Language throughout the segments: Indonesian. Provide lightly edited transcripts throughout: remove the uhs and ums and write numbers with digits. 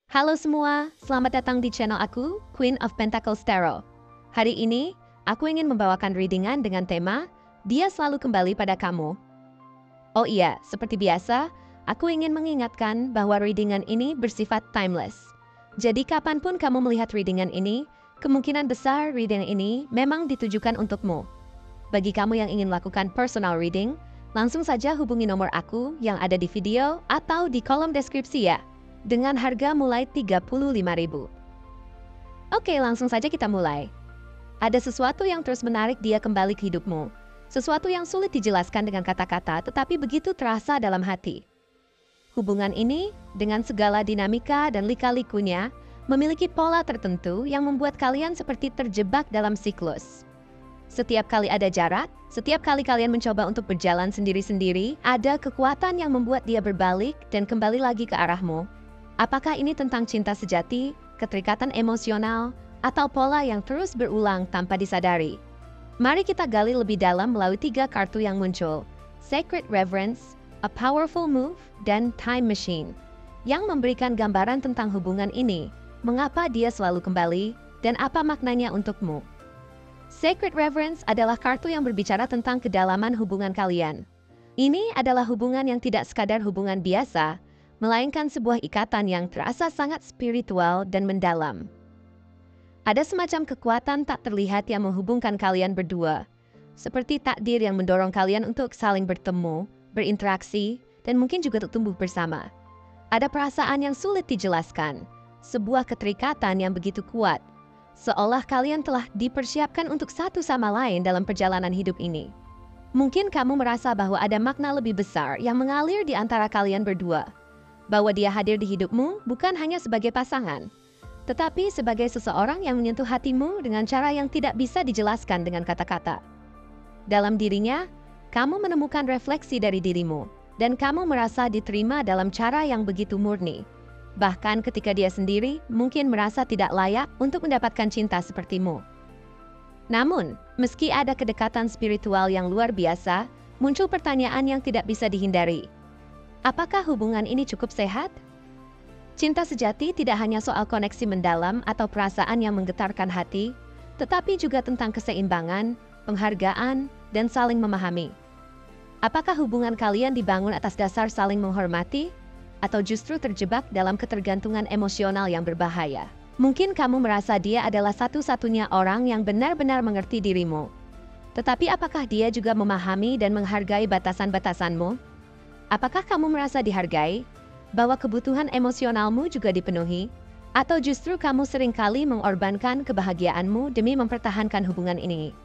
Halo semua, selamat datang di channel aku, Queen of Pentacles Tarot. Hari ini, aku ingin membawakan readingan dengan tema, Dia Selalu Kembali Pada Kamu. Oh iya, seperti biasa, aku ingin mengingatkan bahwa readingan ini bersifat timeless. Jadi kapanpun kamu melihat readingan ini, kemungkinan besar reading ini memang ditujukan untukmu. Bagi kamu yang ingin melakukan personal reading, langsung saja hubungi nomor aku yang ada di video atau di kolom deskripsi ya, dengan harga mulai 35.000. Oke, langsung saja kita mulai. Ada sesuatu yang terus menarik dia kembali ke hidupmu. Sesuatu yang sulit dijelaskan dengan kata-kata tetapi begitu terasa dalam hati. Hubungan ini, dengan segala dinamika dan lika-likunya, memiliki pola tertentu yang membuat kalian seperti terjebak dalam siklus. Setiap kali ada jarak, setiap kali kalian mencoba untuk berjalan sendiri-sendiri, ada kekuatan yang membuat dia berbalik dan kembali lagi ke arahmu. Apakah ini tentang cinta sejati, keterikatan emosional, atau pola yang terus berulang tanpa disadari? Mari kita gali lebih dalam melalui 3 kartu yang muncul. Sacred Reverence, A Powerful Move, dan Time Machine, yang memberikan gambaran tentang hubungan ini, mengapa dia selalu kembali, dan apa maknanya untukmu. Sacred Reverence adalah kartu yang berbicara tentang kedalaman hubungan kalian. Ini adalah hubungan yang tidak sekadar hubungan biasa, melainkan sebuah ikatan yang terasa sangat spiritual dan mendalam. Ada semacam kekuatan tak terlihat yang menghubungkan kalian berdua, seperti takdir yang mendorong kalian untuk saling bertemu, berinteraksi, dan mungkin juga tumbuh bersama. Ada perasaan yang sulit dijelaskan, sebuah keterikatan yang begitu kuat, seolah kalian telah dipersiapkan untuk satu sama lain dalam perjalanan hidup ini. Mungkin kamu merasa bahwa ada makna lebih besar yang mengalir di antara kalian berdua, bahwa dia hadir di hidupmu bukan hanya sebagai pasangan, tetapi sebagai seseorang yang menyentuh hatimu dengan cara yang tidak bisa dijelaskan dengan kata-kata. Dalam dirinya, kamu menemukan refleksi dari dirimu, dan kamu merasa diterima dalam cara yang begitu murni. Bahkan ketika dia sendiri mungkin merasa tidak layak untuk mendapatkan cinta sepertimu. Namun, meski ada kedekatan spiritual yang luar biasa, muncul pertanyaan yang tidak bisa dihindari. Apakah hubungan ini cukup sehat? Cinta sejati tidak hanya soal koneksi mendalam atau perasaan yang menggetarkan hati, tetapi juga tentang keseimbangan, penghargaan, dan saling memahami. Apakah hubungan kalian dibangun atas dasar saling menghormati, atau justru terjebak dalam ketergantungan emosional yang berbahaya? Mungkin kamu merasa dia adalah satu-satunya orang yang benar-benar mengerti dirimu. Tetapi apakah dia juga memahami dan menghargai batasan-batasanmu? Apakah kamu merasa dihargai? Bahwa kebutuhan emosionalmu juga dipenuhi? Atau justru kamu seringkali mengorbankan kebahagiaanmu demi mempertahankan hubungan ini?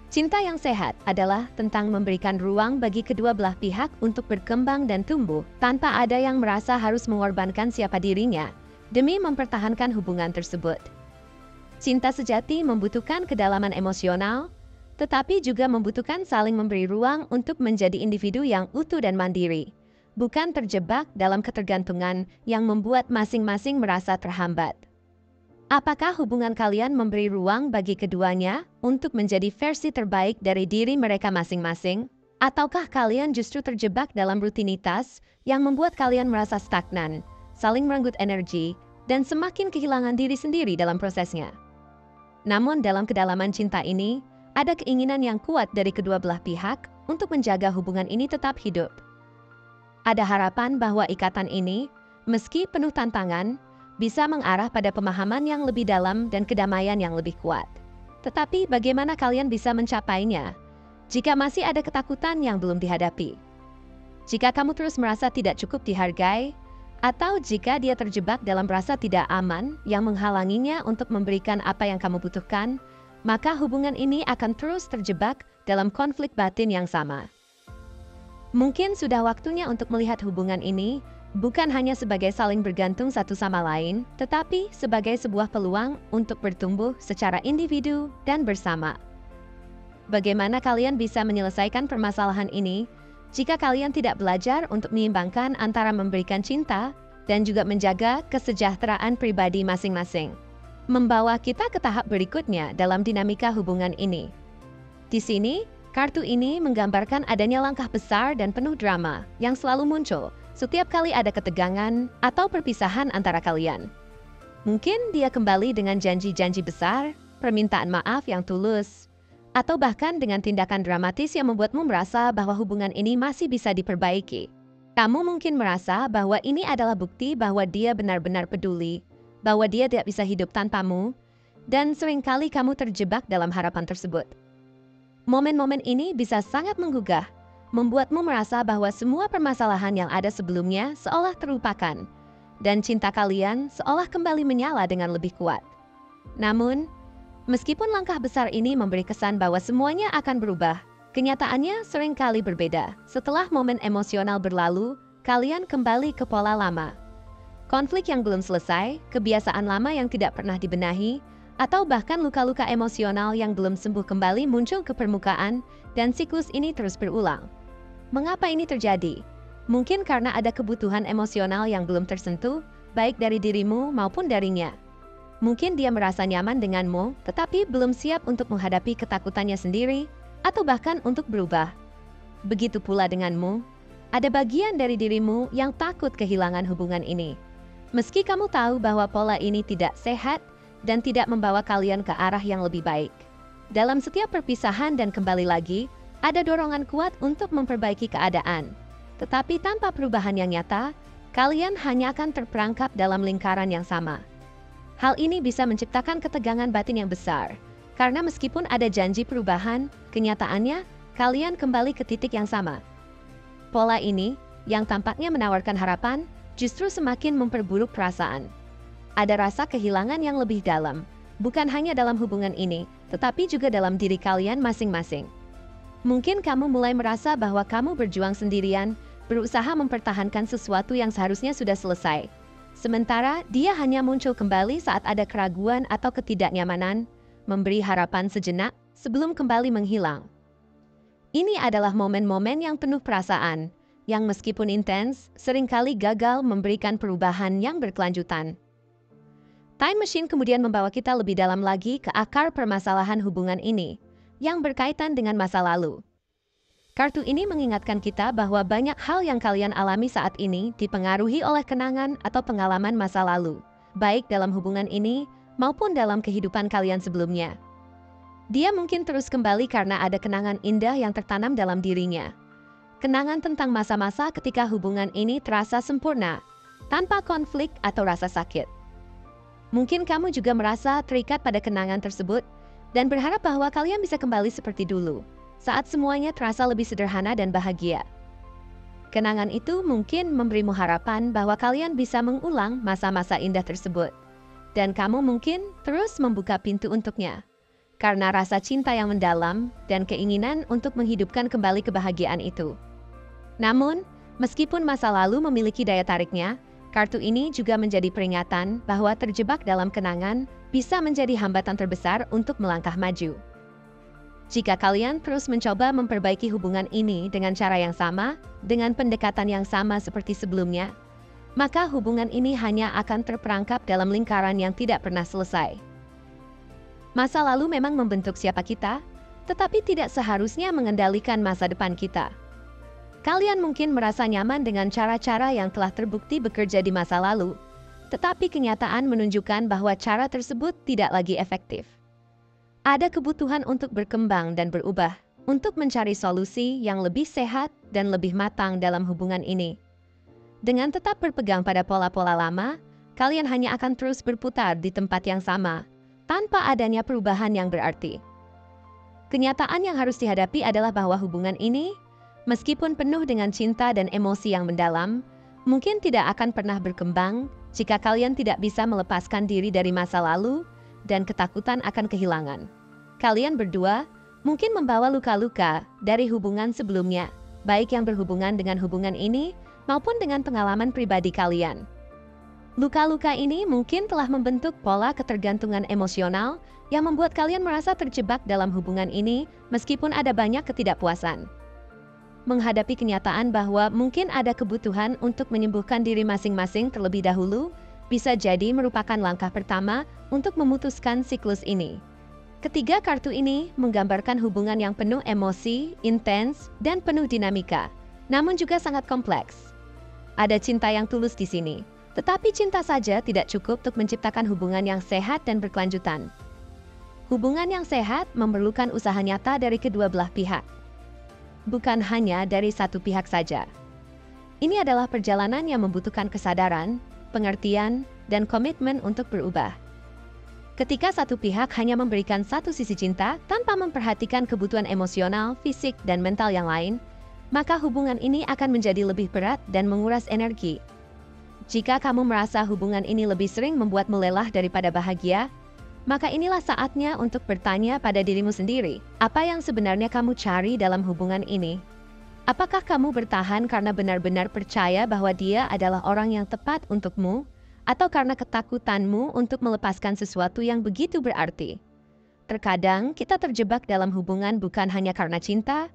Cinta yang sehat adalah tentang memberikan ruang bagi kedua belah pihak untuk berkembang dan tumbuh tanpa ada yang merasa harus mengorbankan siapa dirinya demi mempertahankan hubungan tersebut. Cinta sejati membutuhkan kedalaman emosional, tetapi juga membutuhkan saling memberi ruang untuk menjadi individu yang utuh dan mandiri, bukan terjebak dalam ketergantungan yang membuat masing-masing merasa terhambat. Apakah hubungan kalian memberi ruang bagi keduanya untuk menjadi versi terbaik dari diri mereka masing-masing? Ataukah kalian justru terjebak dalam rutinitas yang membuat kalian merasa stagnan, saling merenggut energi, dan semakin kehilangan diri sendiri dalam prosesnya? Namun dalam kedalaman cinta ini, ada keinginan yang kuat dari kedua belah pihak untuk menjaga hubungan ini tetap hidup. Ada harapan bahwa ikatan ini, meski penuh tantangan, bisa mengarah pada pemahaman yang lebih dalam dan kedamaian yang lebih kuat. Tetapi bagaimana kalian bisa mencapainya jika masih ada ketakutan yang belum dihadapi? Jika kamu terus merasa tidak cukup dihargai, atau jika dia terjebak dalam rasa tidak aman yang menghalanginya untuk memberikan apa yang kamu butuhkan, maka hubungan ini akan terus terjebak dalam konflik batin yang sama. Mungkin sudah waktunya untuk melihat hubungan ini bukan hanya sebagai saling bergantung satu sama lain, tetapi sebagai sebuah peluang untuk bertumbuh secara individu dan bersama. Bagaimana kalian bisa menyelesaikan permasalahan ini jika kalian tidak belajar untuk menyeimbangkan antara memberikan cinta dan juga menjaga kesejahteraan pribadi masing-masing? Membawa kita ke tahap berikutnya dalam dinamika hubungan ini. Di sini, kartu ini menggambarkan adanya langkah besar dan penuh drama yang selalu muncul setiap kali ada ketegangan atau perpisahan antara kalian. Mungkin dia kembali dengan janji-janji besar, permintaan maaf yang tulus, atau bahkan dengan tindakan dramatis yang membuatmu merasa bahwa hubungan ini masih bisa diperbaiki. Kamu mungkin merasa bahwa ini adalah bukti bahwa dia benar-benar peduli, bahwa dia tidak bisa hidup tanpamu, dan seringkali kamu terjebak dalam harapan tersebut. Momen-momen ini bisa sangat menggugah, membuatmu merasa bahwa semua permasalahan yang ada sebelumnya seolah terlupakan, dan cinta kalian seolah kembali menyala dengan lebih kuat. Namun, meskipun langkah besar ini memberi kesan bahwa semuanya akan berubah, kenyataannya seringkali berbeda. Setelah momen emosional berlalu, kalian kembali ke pola lama. Konflik yang belum selesai, kebiasaan lama yang tidak pernah dibenahi, atau bahkan luka-luka emosional yang belum sembuh kembali muncul ke permukaan, dan siklus ini terus berulang. Mengapa ini terjadi? Mungkin karena ada kebutuhan emosional yang belum tersentuh, baik dari dirimu maupun darinya. Mungkin dia merasa nyaman denganmu, tetapi belum siap untuk menghadapi ketakutannya sendiri, atau bahkan untuk berubah. Begitu pula denganmu, ada bagian dari dirimu yang takut kehilangan hubungan ini. Meski kamu tahu bahwa pola ini tidak sehat dan tidak membawa kalian ke arah yang lebih baik. Dalam setiap perpisahan dan kembali lagi, ada dorongan kuat untuk memperbaiki keadaan. Tetapi tanpa perubahan yang nyata, kalian hanya akan terperangkap dalam lingkaran yang sama. Hal ini bisa menciptakan ketegangan batin yang besar, karena meskipun ada janji perubahan, kenyataannya kalian kembali ke titik yang sama. Pola ini, yang tampaknya menawarkan harapan, justru semakin memperburuk perasaan. Ada rasa kehilangan yang lebih dalam, bukan hanya dalam hubungan ini, tetapi juga dalam diri kalian masing-masing. Mungkin kamu mulai merasa bahwa kamu berjuang sendirian, berusaha mempertahankan sesuatu yang seharusnya sudah selesai. Sementara dia hanya muncul kembali saat ada keraguan atau ketidaknyamanan, memberi harapan sejenak sebelum kembali menghilang. Ini adalah momen-momen yang penuh perasaan, yang meskipun intens, seringkali gagal memberikan perubahan yang berkelanjutan. Time Machine kemudian membawa kita lebih dalam lagi ke akar permasalahan hubungan ini, yang berkaitan dengan masa lalu. Kartu ini mengingatkan kita bahwa banyak hal yang kalian alami saat ini dipengaruhi oleh kenangan atau pengalaman masa lalu, baik dalam hubungan ini maupun dalam kehidupan kalian sebelumnya. Dia mungkin terus kembali karena ada kenangan indah yang tertanam dalam dirinya. Kenangan tentang masa-masa ketika hubungan ini terasa sempurna, tanpa konflik atau rasa sakit. Mungkin kamu juga merasa terikat pada kenangan tersebut dan berharap bahwa kalian bisa kembali seperti dulu, saat semuanya terasa lebih sederhana dan bahagia. Kenangan itu mungkin memberimu harapan bahwa kalian bisa mengulang masa-masa indah tersebut. Dan kamu mungkin terus membuka pintu untuknya, karena rasa cinta yang mendalam dan keinginan untuk menghidupkan kembali kebahagiaan itu. Namun, meskipun masa lalu memiliki daya tariknya, kartu ini juga menjadi peringatan bahwa terjebak dalam kenangan bisa menjadi hambatan terbesar untuk melangkah maju. Jika kalian terus mencoba memperbaiki hubungan ini dengan cara yang sama, dengan pendekatan yang sama seperti sebelumnya, maka hubungan ini hanya akan terperangkap dalam lingkaran yang tidak pernah selesai. Masa lalu memang membentuk siapa kita, tetapi tidak seharusnya mengendalikan masa depan kita. Kalian mungkin merasa nyaman dengan cara-cara yang telah terbukti bekerja di masa lalu, tetapi kenyataan menunjukkan bahwa cara tersebut tidak lagi efektif. Ada kebutuhan untuk berkembang dan berubah, untuk mencari solusi yang lebih sehat dan lebih matang dalam hubungan ini. Dengan tetap berpegang pada pola-pola lama, kalian hanya akan terus berputar di tempat yang sama, tanpa adanya perubahan yang berarti. Kenyataan yang harus dihadapi adalah bahwa hubungan ini, meskipun penuh dengan cinta dan emosi yang mendalam, mungkin tidak akan pernah berkembang jika kalian tidak bisa melepaskan diri dari masa lalu dan ketakutan akan kehilangan. Kalian berdua mungkin membawa luka-luka dari hubungan sebelumnya, baik yang berhubungan dengan hubungan ini maupun dengan pengalaman pribadi kalian. Luka-luka ini mungkin telah membentuk pola ketergantungan emosional yang membuat kalian merasa terjebak dalam hubungan ini meskipun ada banyak ketidakpuasan. Menghadapi kenyataan bahwa mungkin ada kebutuhan untuk menyembuhkan diri masing-masing terlebih dahulu, bisa jadi merupakan langkah pertama untuk memutuskan siklus ini. Ketiga kartu ini menggambarkan hubungan yang penuh emosi, intens, dan penuh dinamika, namun juga sangat kompleks. Ada cinta yang tulus di sini. Tetapi cinta saja tidak cukup untuk menciptakan hubungan yang sehat dan berkelanjutan. Hubungan yang sehat memerlukan usaha nyata dari kedua belah pihak. Bukan hanya dari satu pihak saja. Ini adalah perjalanan yang membutuhkan kesadaran, pengertian, dan komitmen untuk berubah. Ketika satu pihak hanya memberikan satu sisi cinta tanpa memperhatikan kebutuhan emosional, fisik, dan mental yang lain, maka hubungan ini akan menjadi lebih berat dan menguras energi. Jika kamu merasa hubungan ini lebih sering membuatmu lelah daripada bahagia, maka inilah saatnya untuk bertanya pada dirimu sendiri, apa yang sebenarnya kamu cari dalam hubungan ini? Apakah kamu bertahan karena benar-benar percaya bahwa dia adalah orang yang tepat untukmu, atau karena ketakutanmu untuk melepaskan sesuatu yang begitu berarti? Terkadang kita terjebak dalam hubungan bukan hanya karena cinta,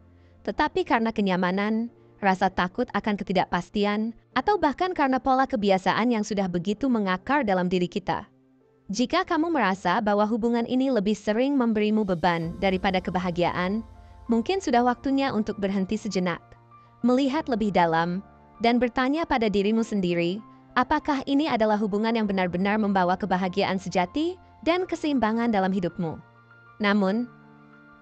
tetapi karena kenyamanan, rasa takut akan ketidakpastian, atau bahkan karena pola kebiasaan yang sudah begitu mengakar dalam diri kita. Jika kamu merasa bahwa hubungan ini lebih sering memberimu beban daripada kebahagiaan, mungkin sudah waktunya untuk berhenti sejenak, melihat lebih dalam, dan bertanya pada dirimu sendiri, apakah ini adalah hubungan yang benar-benar membawa kebahagiaan sejati dan keseimbangan dalam hidupmu. Namun,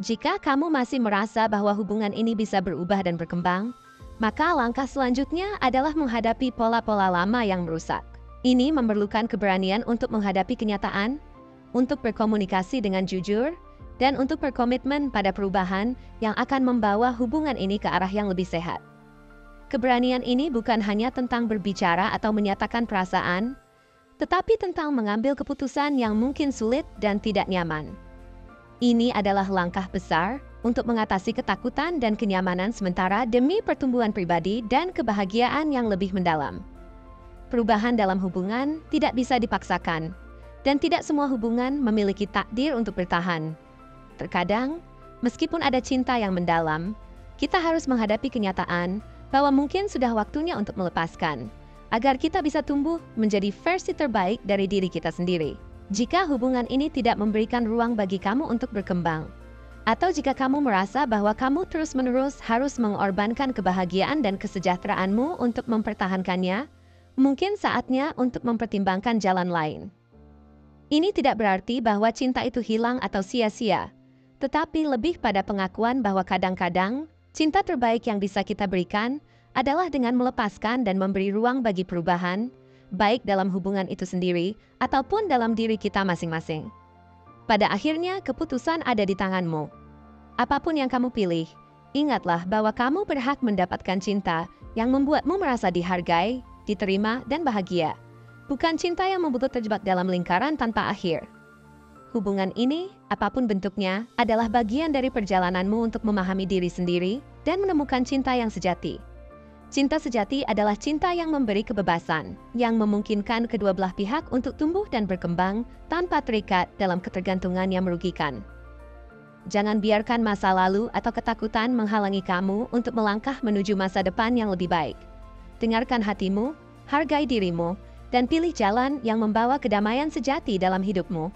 jika kamu masih merasa bahwa hubungan ini bisa berubah dan berkembang, maka langkah selanjutnya adalah menghadapi pola-pola lama yang merusak. Ini memerlukan keberanian untuk menghadapi kenyataan, untuk berkomunikasi dengan jujur, dan untuk berkomitmen pada perubahan yang akan membawa hubungan ini ke arah yang lebih sehat. Keberanian ini bukan hanya tentang berbicara atau menyatakan perasaan, tetapi tentang mengambil keputusan yang mungkin sulit dan tidak nyaman. Ini adalah langkah besar untuk mengatasi ketakutan dan kenyamanan sementara demi pertumbuhan pribadi dan kebahagiaan yang lebih mendalam. Perubahan dalam hubungan tidak bisa dipaksakan, dan tidak semua hubungan memiliki takdir untuk bertahan. Terkadang, meskipun ada cinta yang mendalam, kita harus menghadapi kenyataan bahwa mungkin sudah waktunya untuk melepaskan, agar kita bisa tumbuh menjadi versi terbaik dari diri kita sendiri. Jika hubungan ini tidak memberikan ruang bagi kamu untuk berkembang, atau jika kamu merasa bahwa kamu terus-menerus harus mengorbankan kebahagiaan dan kesejahteraanmu untuk mempertahankannya, mungkin saatnya untuk mempertimbangkan jalan lain. Ini tidak berarti bahwa cinta itu hilang atau sia-sia, tetapi lebih pada pengakuan bahwa kadang-kadang cinta terbaik yang bisa kita berikan adalah dengan melepaskan dan memberi ruang bagi perubahan, baik dalam hubungan itu sendiri ataupun dalam diri kita masing-masing. Pada akhirnya, keputusan ada di tanganmu. Apapun yang kamu pilih, ingatlah bahwa kamu berhak mendapatkan cinta yang membuatmu merasa dihargai, diterima, dan bahagia. Bukan cinta yang membuat terjebak dalam lingkaran tanpa akhir. Hubungan ini, apapun bentuknya, adalah bagian dari perjalananmu untuk memahami diri sendiri dan menemukan cinta yang sejati. Cinta sejati adalah cinta yang memberi kebebasan, yang memungkinkan kedua belah pihak untuk tumbuh dan berkembang tanpa terikat dalam ketergantungan yang merugikan. Jangan biarkan masa lalu atau ketakutan menghalangi kamu untuk melangkah menuju masa depan yang lebih baik. Dengarkan hatimu, hargai dirimu, dan pilih jalan yang membawa kedamaian sejati dalam hidupmu.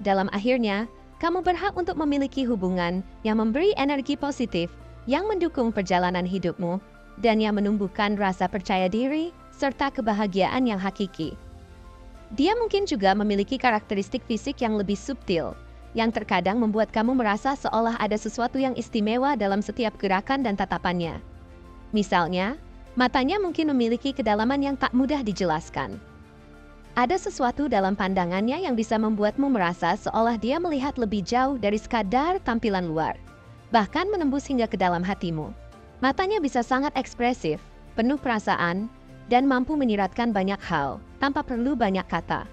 Dalam akhirnya, kamu berhak untuk memiliki hubungan yang memberi energi positif, yang mendukung perjalanan hidupmu, dan yang menumbuhkan rasa percaya diri serta kebahagiaan yang hakiki. Dia mungkin juga memiliki karakteristik fisik yang lebih subtil, yang terkadang membuat kamu merasa seolah ada sesuatu yang istimewa dalam setiap gerakan dan tatapannya. Misalnya, matanya mungkin memiliki kedalaman yang tak mudah dijelaskan. Ada sesuatu dalam pandangannya yang bisa membuatmu merasa seolah dia melihat lebih jauh dari sekadar tampilan luar, bahkan menembus hingga ke dalam hatimu. Matanya bisa sangat ekspresif, penuh perasaan, dan mampu menyiratkan banyak hal tanpa perlu banyak kata.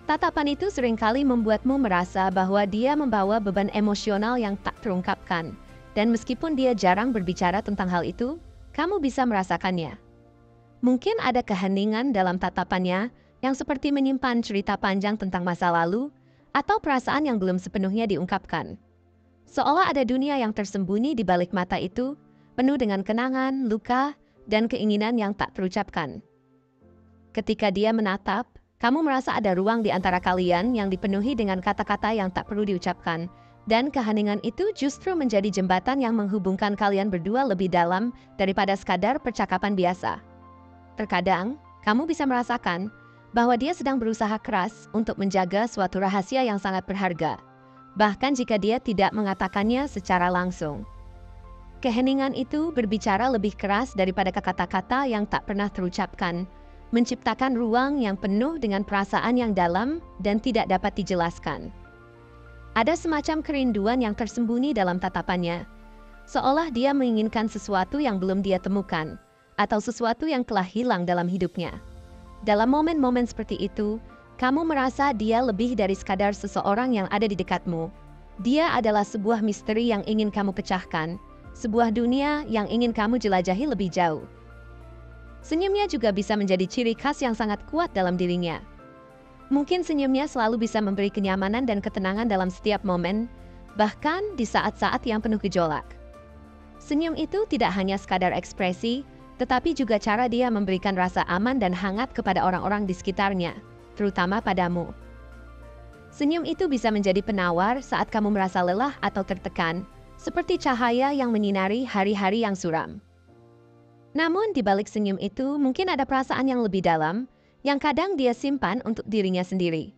Tatapan itu seringkali membuatmu merasa bahwa dia membawa beban emosional yang tak terungkapkan, dan meskipun dia jarang berbicara tentang hal itu, kamu bisa merasakannya. Mungkin ada keheningan dalam tatapannya yang seperti menyimpan cerita panjang tentang masa lalu atau perasaan yang belum sepenuhnya diungkapkan. Seolah ada dunia yang tersembunyi di balik mata itu, penuh dengan kenangan, luka, dan keinginan yang tak terucapkan. Ketika dia menatap, kamu merasa ada ruang di antara kalian yang dipenuhi dengan kata-kata yang tak perlu diucapkan, dan keheningan itu justru menjadi jembatan yang menghubungkan kalian berdua lebih dalam daripada sekadar percakapan biasa. Terkadang, kamu bisa merasakan bahwa dia sedang berusaha keras untuk menjaga suatu rahasia yang sangat berharga, bahkan jika dia tidak mengatakannya secara langsung. Keheningan itu berbicara lebih keras daripada kata-kata yang tak pernah terucapkan, menciptakan ruang yang penuh dengan perasaan yang dalam dan tidak dapat dijelaskan. Ada semacam kerinduan yang tersembunyi dalam tatapannya, seolah dia menginginkan sesuatu yang belum dia temukan, atau sesuatu yang telah hilang dalam hidupnya. Dalam momen-momen seperti itu, kamu merasa dia lebih dari sekadar seseorang yang ada di dekatmu. Dia adalah sebuah misteri yang ingin kamu pecahkan, sebuah dunia yang ingin kamu jelajahi lebih jauh. Senyumnya juga bisa menjadi ciri khas yang sangat kuat dalam dirinya. Mungkin senyumnya selalu bisa memberi kenyamanan dan ketenangan dalam setiap momen, bahkan di saat-saat yang penuh gejolak. Senyum itu tidak hanya sekadar ekspresi, tetapi juga cara dia memberikan rasa aman dan hangat kepada orang-orang di sekitarnya, terutama padamu. Senyum itu bisa menjadi penawar saat kamu merasa lelah atau tertekan, seperti cahaya yang menyinari hari-hari yang suram. Namun di balik senyum itu mungkin ada perasaan yang lebih dalam, yang kadang dia simpan untuk dirinya sendiri.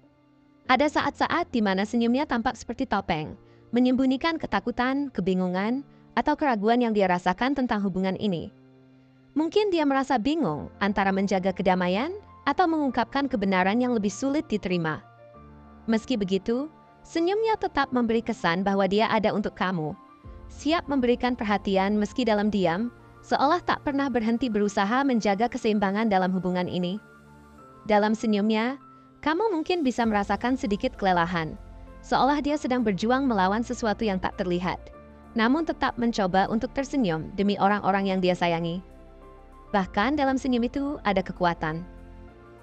Ada saat-saat di mana senyumnya tampak seperti topeng, menyembunyikan ketakutan, kebingungan, atau keraguan yang dia rasakan tentang hubungan ini. Mungkin dia merasa bingung antara menjaga kedamaian atau mengungkapkan kebenaran yang lebih sulit diterima. Meski begitu, senyumnya tetap memberi kesan bahwa dia ada untuk kamu, siap memberikan perhatian meski dalam diam, seolah tak pernah berhenti berusaha menjaga keseimbangan dalam hubungan ini. Dalam senyumnya, kamu mungkin bisa merasakan sedikit kelelahan, seolah dia sedang berjuang melawan sesuatu yang tak terlihat, namun tetap mencoba untuk tersenyum demi orang-orang yang dia sayangi. Bahkan dalam senyum itu ada kekuatan.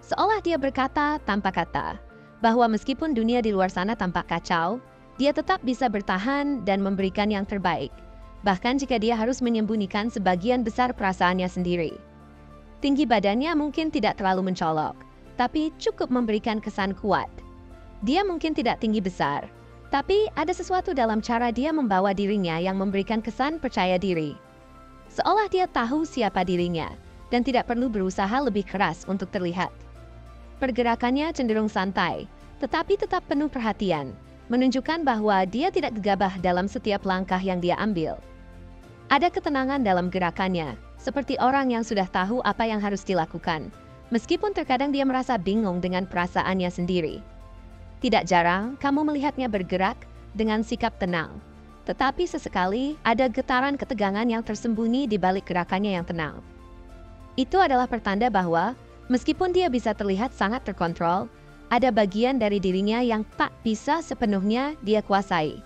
Seolah dia berkata tanpa kata, bahwa meskipun dunia di luar sana tampak kacau, dia tetap bisa bertahan dan memberikan yang terbaik, bahkan jika dia harus menyembunyikan sebagian besar perasaannya sendiri. Tinggi badannya mungkin tidak terlalu mencolok, tapi cukup memberikan kesan kuat. Dia mungkin tidak tinggi besar, tapi ada sesuatu dalam cara dia membawa dirinya yang memberikan kesan percaya diri. Seolah dia tahu siapa dirinya, dan tidak perlu berusaha lebih keras untuk terlihat. Pergerakannya cenderung santai, tetapi tetap penuh perhatian, menunjukkan bahwa dia tidak gegabah dalam setiap langkah yang dia ambil. Ada ketenangan dalam gerakannya, seperti orang yang sudah tahu apa yang harus dilakukan, meskipun terkadang dia merasa bingung dengan perasaannya sendiri. Tidak jarang kamu melihatnya bergerak dengan sikap tenang, tetapi sesekali ada getaran ketegangan yang tersembunyi di balik gerakannya yang tenang. Itu adalah pertanda bahwa, meskipun dia bisa terlihat sangat terkontrol, ada bagian dari dirinya yang tak bisa sepenuhnya dia kuasai.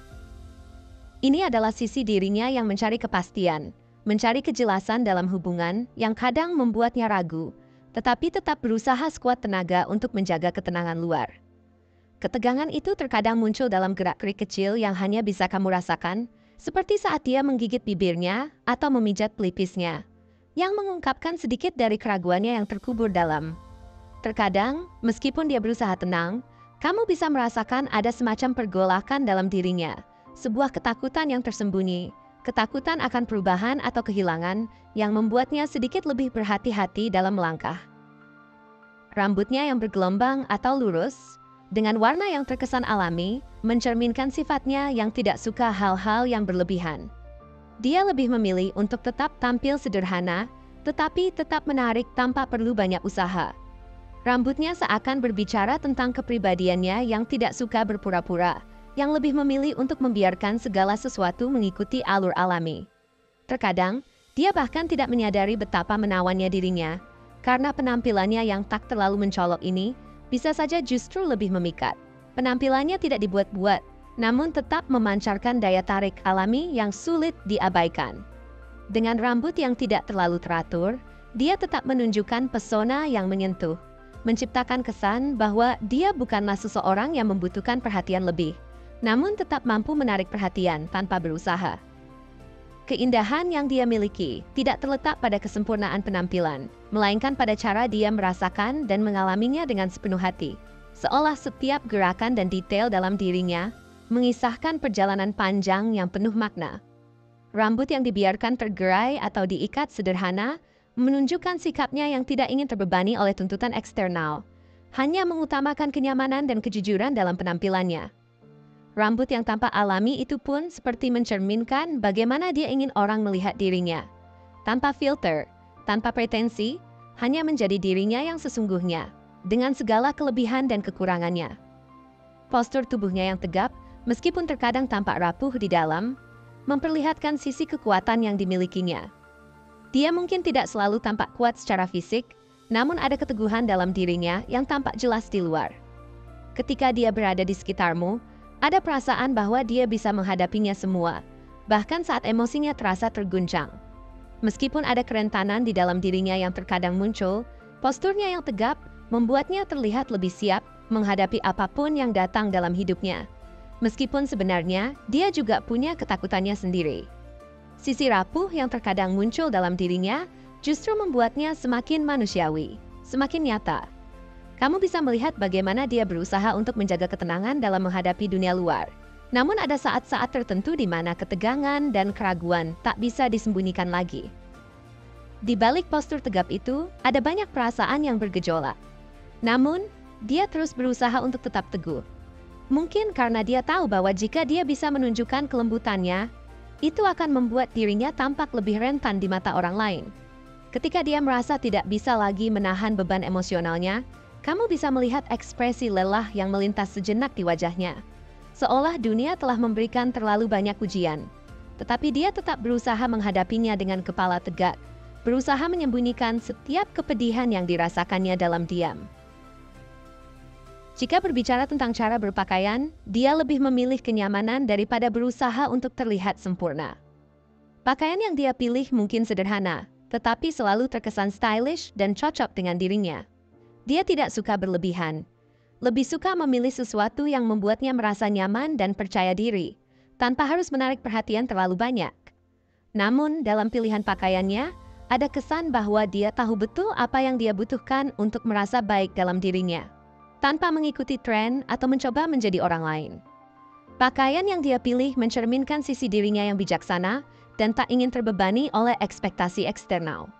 Ini adalah sisi dirinya yang mencari kepastian, mencari kejelasan dalam hubungan yang kadang membuatnya ragu, tetapi tetap berusaha sekuat tenaga untuk menjaga ketenangan luar. Ketegangan itu terkadang muncul dalam gerak-gerik kecil yang hanya bisa kamu rasakan, seperti saat dia menggigit bibirnya atau memijat pelipisnya, yang mengungkapkan sedikit dari keraguannya yang terkubur dalam. Terkadang, meskipun dia berusaha tenang, kamu bisa merasakan ada semacam pergolakan dalam dirinya, sebuah ketakutan yang tersembunyi, ketakutan akan perubahan atau kehilangan yang membuatnya sedikit lebih berhati-hati dalam melangkah. Rambutnya yang bergelombang atau lurus, dengan warna yang terkesan alami, mencerminkan sifatnya yang tidak suka hal-hal yang berlebihan. Dia lebih memilih untuk tetap tampil sederhana, tetapi tetap menarik tanpa perlu banyak usaha. Rambutnya seakan berbicara tentang kepribadiannya yang tidak suka berpura-pura, yang lebih memilih untuk membiarkan segala sesuatu mengikuti alur alami. Terkadang, dia bahkan tidak menyadari betapa menawannya dirinya, karena penampilannya yang tak terlalu mencolok ini bisa saja justru lebih memikat. Penampilannya tidak dibuat-buat, namun tetap memancarkan daya tarik alami yang sulit diabaikan. Dengan rambut yang tidak terlalu teratur, dia tetap menunjukkan pesona yang menyentuh, menciptakan kesan bahwa dia bukanlah seseorang yang membutuhkan perhatian lebih, namun tetap mampu menarik perhatian tanpa berusaha. Keindahan yang dia miliki tidak terletak pada kesempurnaan penampilan, melainkan pada cara dia merasakan dan mengalaminya dengan sepenuh hati, seolah setiap gerakan dan detail dalam dirinya mengisahkan perjalanan panjang yang penuh makna. Rambut yang dibiarkan tergerai atau diikat sederhana menunjukkan sikapnya yang tidak ingin terbebani oleh tuntutan eksternal, hanya mengutamakan kenyamanan dan kejujuran dalam penampilannya. Rambut yang tampak alami itu pun seperti mencerminkan bagaimana dia ingin orang melihat dirinya. Tanpa filter, tanpa pretensi, hanya menjadi dirinya yang sesungguhnya, dengan segala kelebihan dan kekurangannya. Postur tubuhnya yang tegap, meskipun terkadang tampak rapuh di dalam, memperlihatkan sisi kekuatan yang dimilikinya. Dia mungkin tidak selalu tampak kuat secara fisik, namun ada keteguhan dalam dirinya yang tampak jelas di luar. Ketika dia berada di sekitarmu, ada perasaan bahwa dia bisa menghadapinya semua, bahkan saat emosinya terasa terguncang. Meskipun ada kerentanan di dalam dirinya yang terkadang muncul, posturnya yang tegap membuatnya terlihat lebih siap menghadapi apapun yang datang dalam hidupnya. Meskipun sebenarnya dia juga punya ketakutannya sendiri. Sisi rapuh yang terkadang muncul dalam dirinya justru membuatnya semakin manusiawi, semakin nyata. Kamu bisa melihat bagaimana dia berusaha untuk menjaga ketenangan dalam menghadapi dunia luar. Namun ada saat-saat tertentu di mana ketegangan dan keraguan tak bisa disembunyikan lagi. Di balik postur tegap itu, ada banyak perasaan yang bergejolak. Namun, dia terus berusaha untuk tetap teguh. Mungkin karena dia tahu bahwa jika dia bisa menunjukkan kelembutannya, itu akan membuat dirinya tampak lebih rentan di mata orang lain. Ketika dia merasa tidak bisa lagi menahan beban emosionalnya, kamu bisa melihat ekspresi lelah yang melintas sejenak di wajahnya. Seolah dunia telah memberikan terlalu banyak ujian. Tetapi dia tetap berusaha menghadapinya dengan kepala tegak, berusaha menyembunyikan setiap kepedihan yang dirasakannya dalam diam. Jika berbicara tentang cara berpakaian, dia lebih memilih kenyamanan daripada berusaha untuk terlihat sempurna. Pakaian yang dia pilih mungkin sederhana, tetapi selalu terkesan stylish dan cocok dengan dirinya. Dia tidak suka berlebihan, lebih suka memilih sesuatu yang membuatnya merasa nyaman dan percaya diri, tanpa harus menarik perhatian terlalu banyak. Namun, dalam pilihan pakaiannya, ada kesan bahwa dia tahu betul apa yang dia butuhkan untuk merasa baik dalam dirinya, tanpa mengikuti tren atau mencoba menjadi orang lain. Pakaian yang dia pilih mencerminkan sisi dirinya yang bijaksana dan tak ingin terbebani oleh ekspektasi eksternal.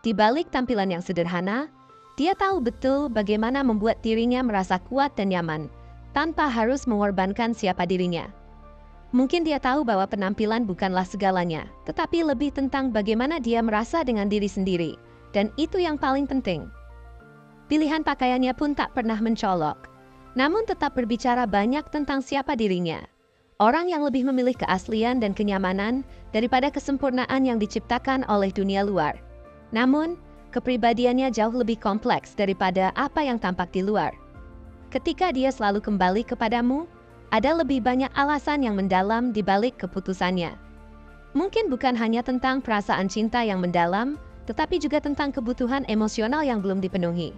Di balik tampilan yang sederhana, dia tahu betul bagaimana membuat dirinya merasa kuat dan nyaman, tanpa harus mengorbankan siapa dirinya. Mungkin dia tahu bahwa penampilan bukanlah segalanya, tetapi lebih tentang bagaimana dia merasa dengan diri sendiri, dan itu yang paling penting. Pilihan pakaiannya pun tak pernah mencolok, namun tetap berbicara banyak tentang siapa dirinya. Orang yang lebih memilih keaslian dan kenyamanan daripada kesempurnaan yang diciptakan oleh dunia luar. Namun, kepribadiannya jauh lebih kompleks daripada apa yang tampak di luar. Ketika dia selalu kembali kepadamu, ada lebih banyak alasan yang mendalam di balik keputusannya. Mungkin bukan hanya tentang perasaan cinta yang mendalam, tetapi juga tentang kebutuhan emosional yang belum dipenuhi.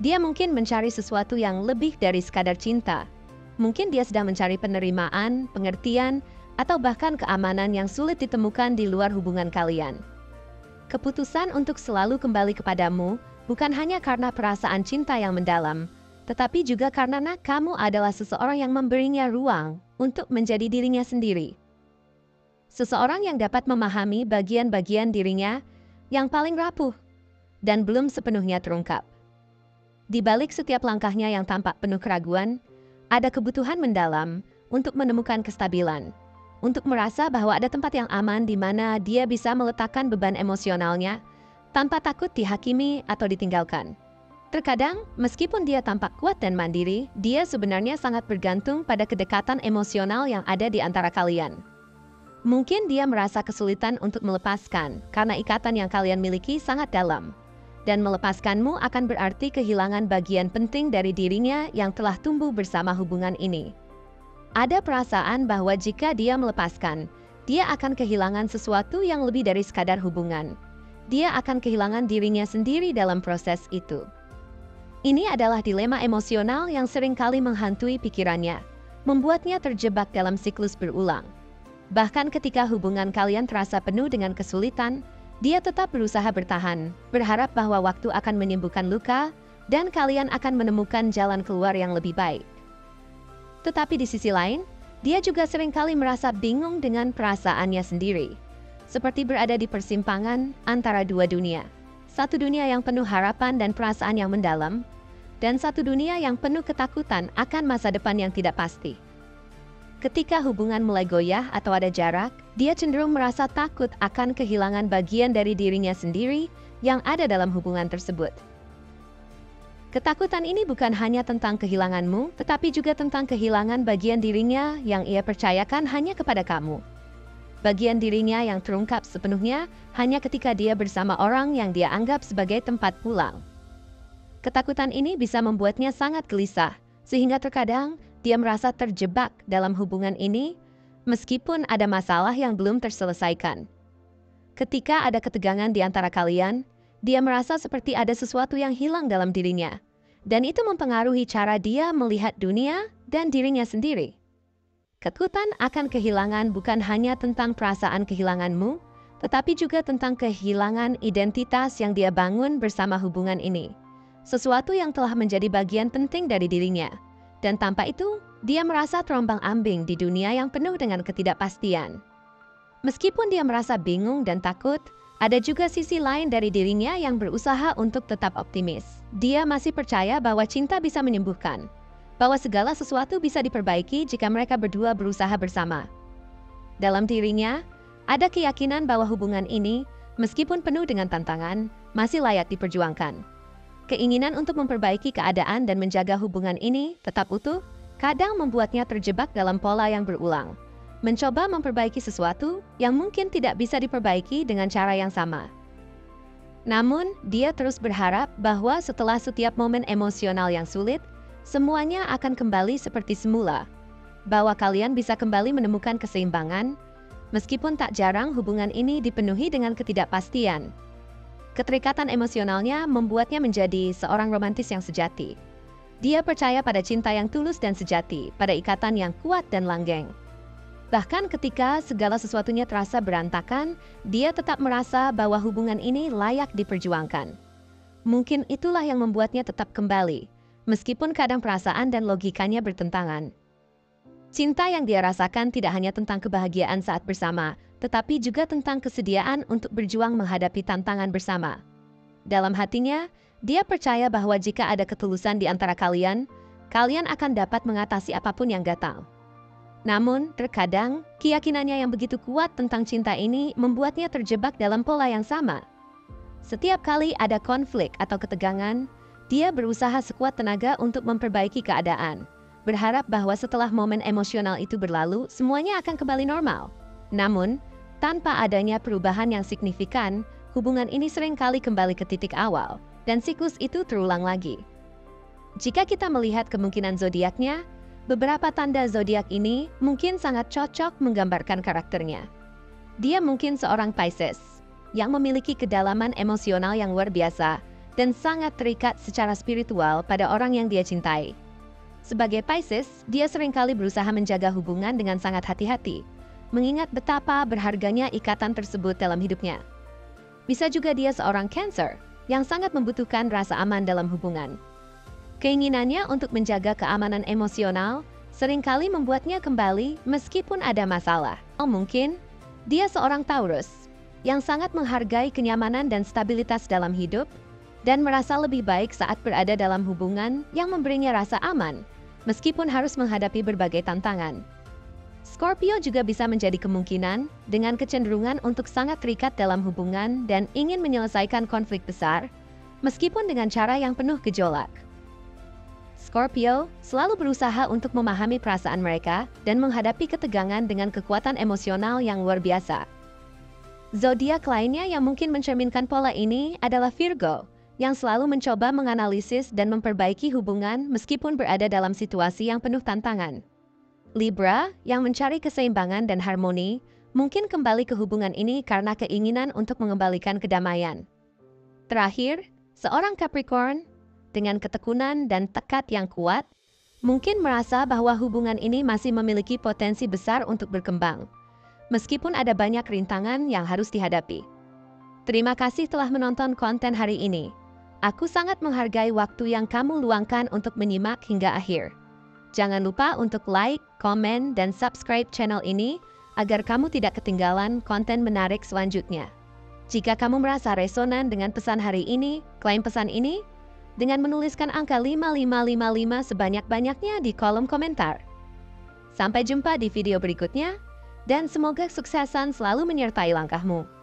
Dia mungkin mencari sesuatu yang lebih dari sekadar cinta. Mungkin dia sedang mencari penerimaan, pengertian, atau bahkan keamanan yang sulit ditemukan di luar hubungan kalian. Keputusan untuk selalu kembali kepadamu bukan hanya karena perasaan cinta yang mendalam, tetapi juga karena kamu adalah seseorang yang memberinya ruang untuk menjadi dirinya sendiri. Seseorang yang dapat memahami bagian-bagian dirinya yang paling rapuh dan belum sepenuhnya terungkap. Di balik setiap langkahnya yang tampak penuh keraguan, ada kebutuhan mendalam untuk menemukan kestabilan, untuk merasa bahwa ada tempat yang aman di mana dia bisa meletakkan beban emosionalnya tanpa takut dihakimi atau ditinggalkan. Terkadang, meskipun dia tampak kuat dan mandiri, dia sebenarnya sangat bergantung pada kedekatan emosional yang ada di antara kalian. Mungkin dia merasa kesulitan untuk melepaskan karena ikatan yang kalian miliki sangat dalam. Dan melepaskanmu akan berarti kehilangan bagian penting dari dirinya yang telah tumbuh bersama hubungan ini. Ada perasaan bahwa jika dia melepaskan, dia akan kehilangan sesuatu yang lebih dari sekadar hubungan. Dia akan kehilangan dirinya sendiri dalam proses itu. Ini adalah dilema emosional yang seringkali menghantui pikirannya, membuatnya terjebak dalam siklus berulang. Bahkan ketika hubungan kalian terasa penuh dengan kesulitan, dia tetap berusaha bertahan, berharap bahwa waktu akan menyembuhkan luka, dan kalian akan menemukan jalan keluar yang lebih baik. Tetapi di sisi lain, dia juga seringkali merasa bingung dengan perasaannya sendiri. seperti berada di persimpangan antara dua dunia. Satu dunia yang penuh harapan dan perasaan yang mendalam, dan satu dunia yang penuh ketakutan akan masa depan yang tidak pasti. Ketika hubungan mulai goyah atau ada jarak, dia cenderung merasa takut akan kehilangan bagian dari dirinya sendiri yang ada dalam hubungan tersebut. Ketakutan ini bukan hanya tentang kehilanganmu, tetapi juga tentang kehilangan bagian dirinya yang ia percayakan hanya kepada kamu. Bagian dirinya yang terungkap sepenuhnya hanya ketika dia bersama orang yang dia anggap sebagai tempat pulang. Ketakutan ini bisa membuatnya sangat gelisah, sehingga terkadang dia merasa terjebak dalam hubungan ini meskipun ada masalah yang belum terselesaikan. Ketika ada ketegangan di antara kalian, dia merasa seperti ada sesuatu yang hilang dalam dirinya, dan itu mempengaruhi cara dia melihat dunia dan dirinya sendiri. Ketakutan akan kehilangan bukan hanya tentang perasaan kehilanganmu, tetapi juga tentang kehilangan identitas yang dia bangun bersama hubungan ini. Sesuatu yang telah menjadi bagian penting dari dirinya, dan tanpa itu, dia merasa terombang-ambing di dunia yang penuh dengan ketidakpastian. Meskipun dia merasa bingung dan takut, ada juga sisi lain dari dirinya yang berusaha untuk tetap optimis. Dia masih percaya bahwa cinta bisa menyembuhkan, bahwa segala sesuatu bisa diperbaiki jika mereka berdua berusaha bersama. Dalam dirinya, ada keyakinan bahwa hubungan ini, meskipun penuh dengan tantangan, masih layak diperjuangkan. Keinginan untuk memperbaiki keadaan dan menjaga hubungan ini tetap utuh, kadang membuatnya terjebak dalam pola yang berulang. Mencoba memperbaiki sesuatu yang mungkin tidak bisa diperbaiki dengan cara yang sama. Namun, dia terus berharap bahwa setelah setiap momen emosional yang sulit, semuanya akan kembali seperti semula. Bahwa kalian bisa kembali menemukan keseimbangan, meskipun tak jarang hubungan ini dipenuhi dengan ketidakpastian. Keterikatan emosionalnya membuatnya menjadi seorang romantis yang sejati. Dia percaya pada cinta yang tulus dan sejati, pada ikatan yang kuat dan langgeng. Bahkan ketika segala sesuatunya terasa berantakan, dia tetap merasa bahwa hubungan ini layak diperjuangkan. Mungkin itulah yang membuatnya tetap kembali, meskipun kadang perasaan dan logikanya bertentangan. Cinta yang dia rasakan tidak hanya tentang kebahagiaan saat bersama, tetapi juga tentang kesediaan untuk berjuang menghadapi tantangan bersama. Dalam hatinya, dia percaya bahwa jika ada ketulusan di antara kalian, kalian akan dapat mengatasi apapun yang datang. Namun, terkadang, keyakinannya yang begitu kuat tentang cinta ini membuatnya terjebak dalam pola yang sama. Setiap kali ada konflik atau ketegangan, dia berusaha sekuat tenaga untuk memperbaiki keadaan, berharap bahwa setelah momen emosional itu berlalu, semuanya akan kembali normal. Namun, tanpa adanya perubahan yang signifikan, hubungan ini seringkali kembali ke titik awal, dan siklus itu terulang lagi. Jika kita melihat kemungkinan zodiaknya, beberapa tanda zodiak ini mungkin sangat cocok menggambarkan karakternya. Dia mungkin seorang Pisces yang memiliki kedalaman emosional yang luar biasa dan sangat terikat secara spiritual pada orang yang dia cintai. Sebagai Pisces, dia seringkali berusaha menjaga hubungan dengan sangat hati-hati, mengingat betapa berharganya ikatan tersebut dalam hidupnya. Bisa juga dia seorang Cancer yang sangat membutuhkan rasa aman dalam hubungan. Keinginannya untuk menjaga keamanan emosional seringkali membuatnya kembali meskipun ada masalah. Atau mungkin, dia seorang Taurus yang sangat menghargai kenyamanan dan stabilitas dalam hidup dan merasa lebih baik saat berada dalam hubungan yang memberinya rasa aman, meskipun harus menghadapi berbagai tantangan. Scorpio juga bisa menjadi kemungkinan dengan kecenderungan untuk sangat terikat dalam hubungan dan ingin menyelesaikan konflik besar, meskipun dengan cara yang penuh gejolak. Scorpio selalu berusaha untuk memahami perasaan mereka dan menghadapi ketegangan dengan kekuatan emosional yang luar biasa. Zodiak lainnya yang mungkin mencerminkan pola ini adalah Virgo, yang selalu mencoba menganalisis dan memperbaiki hubungan meskipun berada dalam situasi yang penuh tantangan. Libra, yang mencari keseimbangan dan harmoni, mungkin kembali ke hubungan ini karena keinginan untuk mengembalikan kedamaian. Terakhir, seorang Capricorn, dengan ketekunan dan tekad yang kuat, mungkin merasa bahwa hubungan ini masih memiliki potensi besar untuk berkembang, meskipun ada banyak rintangan yang harus dihadapi. Terima kasih telah menonton konten hari ini. Aku sangat menghargai waktu yang kamu luangkan untuk menyimak hingga akhir. Jangan lupa untuk like, komen, dan subscribe channel ini agar kamu tidak ketinggalan konten menarik selanjutnya. Jika kamu merasa resonan dengan pesan hari ini, klaim pesan ini dengan menuliskan angka 5555 sebanyak-banyaknya di kolom komentar. Sampai jumpa di video berikutnya, dan semoga kesuksesan selalu menyertai langkahmu.